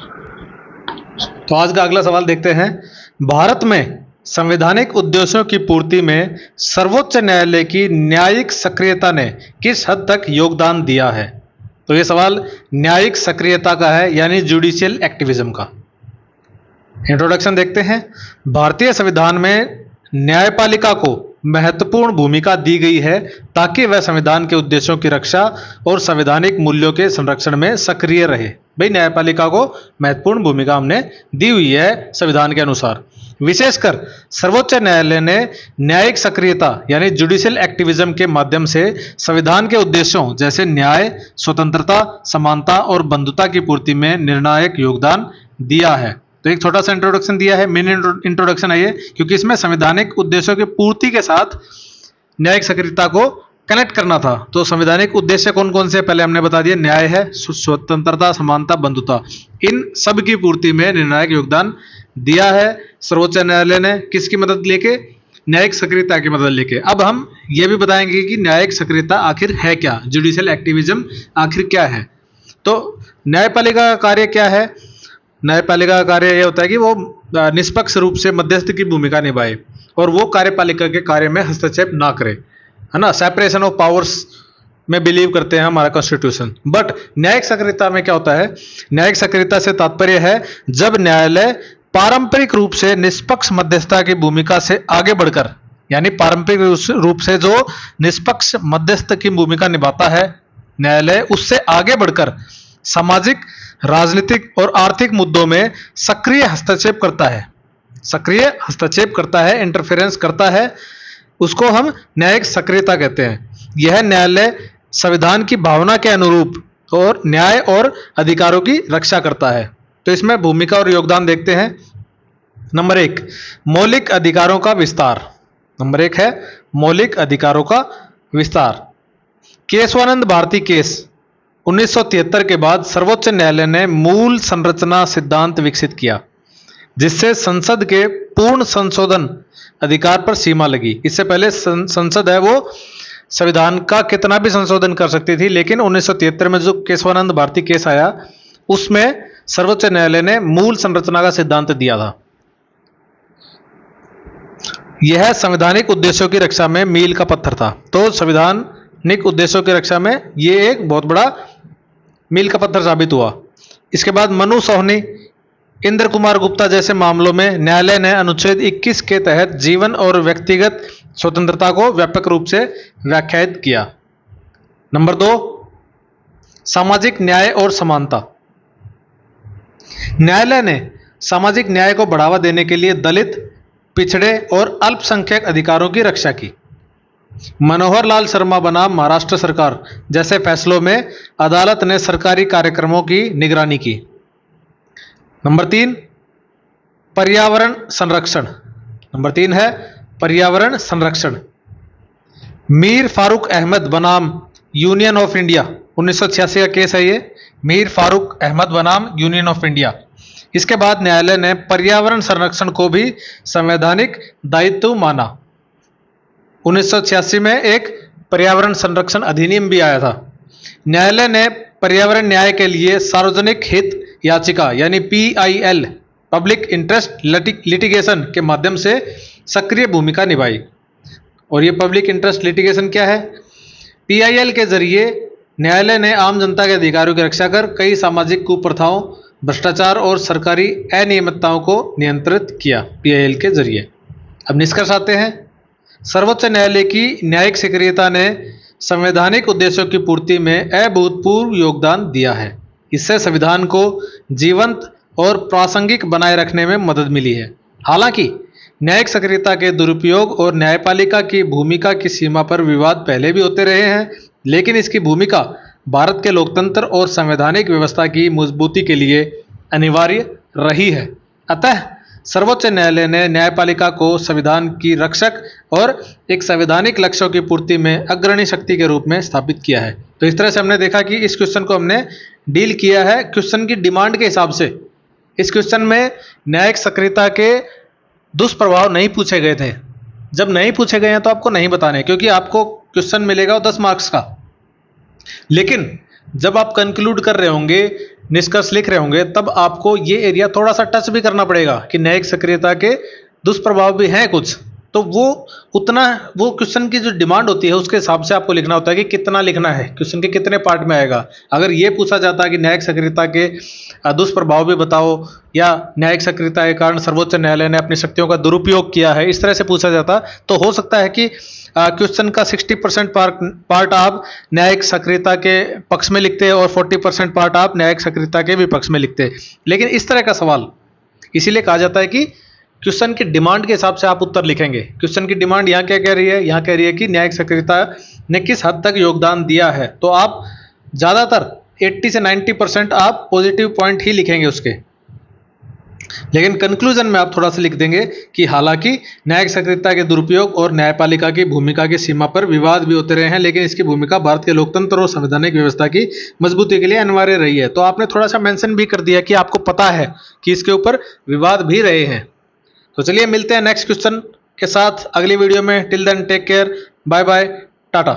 तो आज का अगला सवाल देखते हैं। भारत में संवैधानिक उद्देश्यों की पूर्ति में सर्वोच्च न्यायालय की न्यायिक सक्रियता ने किस हद तक योगदान दिया है? तो ये सवाल न्यायिक सक्रियता का है, यानी जुडिशियल एक्टिविज्म का। इंट्रोडक्शन देखते हैं। भारतीय संविधान में न्यायपालिका को महत्वपूर्ण भूमिका दी गई है ताकि वह संविधान के उद्देश्यों की रक्षा और संवैधानिक मूल्यों के संरक्षण में सक्रिय रहे। भाई, न्यायपालिका को महत्वपूर्ण भूमिका हमने दी हुई है संविधान के अनुसार। विशेषकर सर्वोच्च न्यायालय ने न्यायिक सक्रियता यानी जुडिशियल एक्टिविज्म के माध्यम से संविधान के उद्देश्यों जैसे न्याय, स्वतंत्रता, समानता और बंधुता की पूर्ति में निर्णायक योगदान दिया है। तो एक छोटा सा इंट्रोडक्शन दिया है, मिनी इंट्रोडक्शन है ये, क्योंकि इसमें संवैधानिक उद्देश्यों की पूर्ति के साथ न्यायिक सक्रियता को कनेक्ट करना था। तो संवैधानिक उद्देश्य कौन कौन से पहले हमने बता दिया। न्याय है, स्वतंत्रता, समानता, बंधुता, इन सब की पूर्ति में निर्णायक योगदान दिया है सर्वोच्च न्यायालय ने। किसकी मदद लेके? न्यायिक सक्रियता की मदद लेके। अब हम ये भी बताएंगे कि न्यायिक सक्रियता आखिर है क्या, जुडिशियल एक्टिविज्म आखिर क्या है। तो न्यायपालिका का कार्य क्या है? न्यायपालिका का कार्य यह होता है कि वो निष्पक्ष रूप से मध्यस्थ की भूमिका निभाए और वो कार्यपालिका के कार्य में हस्तक्षेप ना करे, है ना। सेपरेशन ऑफ पावर्स में बिलीव करते हैं हमारा कॉन्स्टिट्यूशन। बट न्यायिक सक्रियता में क्या होता है? न्यायिक सक्रियता से तात्पर्य है जब न्यायालय पारंपरिक रूप से निष्पक्ष मध्यस्थता की भूमिका से आगे बढ़कर, यानी पारंपरिक रूप से जो निष्पक्ष मध्यस्थ की भूमिका निभाता है न्यायालय, उससे आगे बढ़कर सामाजिक, राजनीतिक और आर्थिक मुद्दों में सक्रिय हस्तक्षेप करता है। सक्रिय हस्तक्षेप करता है, इंटरफेरेंस करता है, उसको हम न्यायिक सक्रियता कहते हैं। यह न्यायालय संविधान की भावना के अनुरूप और न्याय और अधिकारों की रक्षा करता है। तो इसमें भूमिका और योगदान देखते हैं। नंबर 1, मौलिक अधिकारों का विस्तार। नंबर 1 है मौलिक अधिकारों का विस्तार। केशवानंद भारती केस 1973 के बाद सर्वोच्च न्यायालय ने मूल संरचना सिद्धांत विकसित किया, जिससे संसद के पूर्ण संशोधन अधिकार पर सीमा लगी। इससे पहले संसद है वो संविधान का कितना भी संशोधन कर सकती थी, लेकिन 1973 में जो केशवानंद भारती केस आया उसमें सर्वोच्च न्यायालय ने मूल संरचना का सिद्धांत दिया था। यह संवैधानिक उद्देश्यों की रक्षा में मील का पत्थर था। तो संवैधानिक उद्देश्यों की रक्षा में यह एक बहुत बड़ा मील का पत्थर साबित हुआ। इसके बाद मनु सोहनी, इंद्र कुमार गुप्ता जैसे मामलों में न्यायालय ने अनुच्छेद 21 के तहत जीवन और व्यक्तिगत स्वतंत्रता को व्यापक रूप से व्याख्यायित किया। नंबर 2, सामाजिक न्याय और समानता। न्यायालय ने सामाजिक न्याय को बढ़ावा देने के लिए दलित, पिछड़े और अल्पसंख्यक अधिकारों की रक्षा की। मनोहर लाल शर्मा बनाम महाराष्ट्र सरकार जैसे फैसलों में अदालत ने सरकारी कार्यक्रमों की निगरानी की। नंबर 3, पर्यावरण संरक्षण। नंबर 3 है पर्यावरण संरक्षण। मीर फारूक अहमद बनाम यूनियन ऑफ इंडिया 1986 का केस है ये, मीर फारूक अहमद बनाम यूनियन ऑफ इंडिया। इसके बाद न्यायालय ने पर्यावरण संरक्षण को भी संवैधानिक दायित्व माना। 1986 में एक पर्यावरण संरक्षण अधिनियम भी आया था। न्यायालय ने पर्यावरण न्याय के लिए सार्वजनिक हित याचिका यानी PIL, पब्लिक इंटरेस्ट लिटिगेशन के माध्यम से सक्रिय भूमिका निभाई। और ये पब्लिक इंटरेस्ट लिटिगेशन क्या है? PIL के जरिए न्यायालय ने आम जनता के अधिकारों की रक्षा कर कई सामाजिक कुप्रथाओं, भ्रष्टाचार और सरकारी अनियमितताओं को नियंत्रित किया PIL के जरिए। अब निष्कर्ष आते हैं। सर्वोच्च न्यायालय की न्यायिक सक्रियता ने संवैधानिक उद्देश्यों की पूर्ति में अभूतपूर्व योगदान दिया है। इससे संविधान को जीवंत और प्रासंगिक बनाए रखने में मदद मिली है। हालांकि न्यायिक सक्रियता के दुरुपयोग और न्यायपालिका की भूमिका की सीमा पर विवाद पहले भी होते रहे हैं, लेकिन इसकी भूमिका भारत के लोकतंत्र और संवैधानिक व्यवस्था की मजबूती के लिए अनिवार्य रही है। अतः सर्वोच्च न्यायालय ने न्यायपालिका को संविधान की रक्षक और एक संवैधानिक लक्ष्यों की पूर्ति में अग्रणी शक्ति के रूप में स्थापित किया है। तो इस तरह से हमने देखा कि इस क्वेश्चन को हमने डील किया है क्वेश्चन की डिमांड के हिसाब से। इस क्वेश्चन में न्यायिक सक्रियता के दुष्प्रभाव नहीं पूछे गए थे। जब नहीं पूछे गए हैं तो आपको नहीं बताने, क्योंकि आपको क्वेश्चन मिलेगा 10 मार्क्स का। लेकिन जब आप कंक्लूड कर रहे होंगे निष्कर्ष लिख रहे होंगे तब आपको ये एरिया थोड़ा सा टच भी करना पड़ेगा कि न्यायिक सक्रियता के दुष्प्रभाव भी हैं कुछ, तो वो क्वेश्चन की जो डिमांड होती है उसके हिसाब से आपको लिखना होता है कि कितना लिखना है, क्वेश्चन के कितने पार्ट में आएगा। अगर ये पूछा जाता है कि न्यायिक सक्रियता के दुष्प्रभाव भी बताओ, या न्यायिक सक्रियता के कारण सर्वोच्च न्यायालय ने अपनी शक्तियों का दुरुपयोग किया है, इस तरह से पूछा जाता, तो हो सकता है कि क्वेश्चन का 60% पार्ट आप न्यायिक सक्रियता के पक्ष में लिखते और 40% पार्ट आप न्यायिक सक्रियता के विपक्ष में लिखते। लेकिन इस तरह का सवाल इसीलिए कहा जाता है कि क्वेश्चन की डिमांड के हिसाब से आप उत्तर लिखेंगे। क्वेश्चन की डिमांड यहाँ क्या कह रही है, यहाँ कह रही है कि न्यायिक सक्रियता ने किस हद तक योगदान दिया है, तो आप ज़्यादातर 80 से 90% आप पॉजिटिव पॉइंट ही लिखेंगे उसके। लेकिन कंक्लूजन में आप थोड़ा सा लिख देंगे कि हालांकि न्यायिक सक्रियता के दुरुपयोग और न्यायपालिका की भूमिका की सीमा पर विवाद भी होते रहे हैं, लेकिन इसकी भूमिका भारत के लोकतंत्र और संवैधानिक व्यवस्था की मजबूती के लिए अनिवार्य रही है। तो आपने थोड़ा सा मेंशन भी कर दिया कि आपको पता है कि इसके ऊपर विवाद भी रहे हैं। तो चलिए मिलते हैं नेक्स्ट क्वेश्चन के साथ अगली वीडियो में। Till then take care, bye bye, Tata.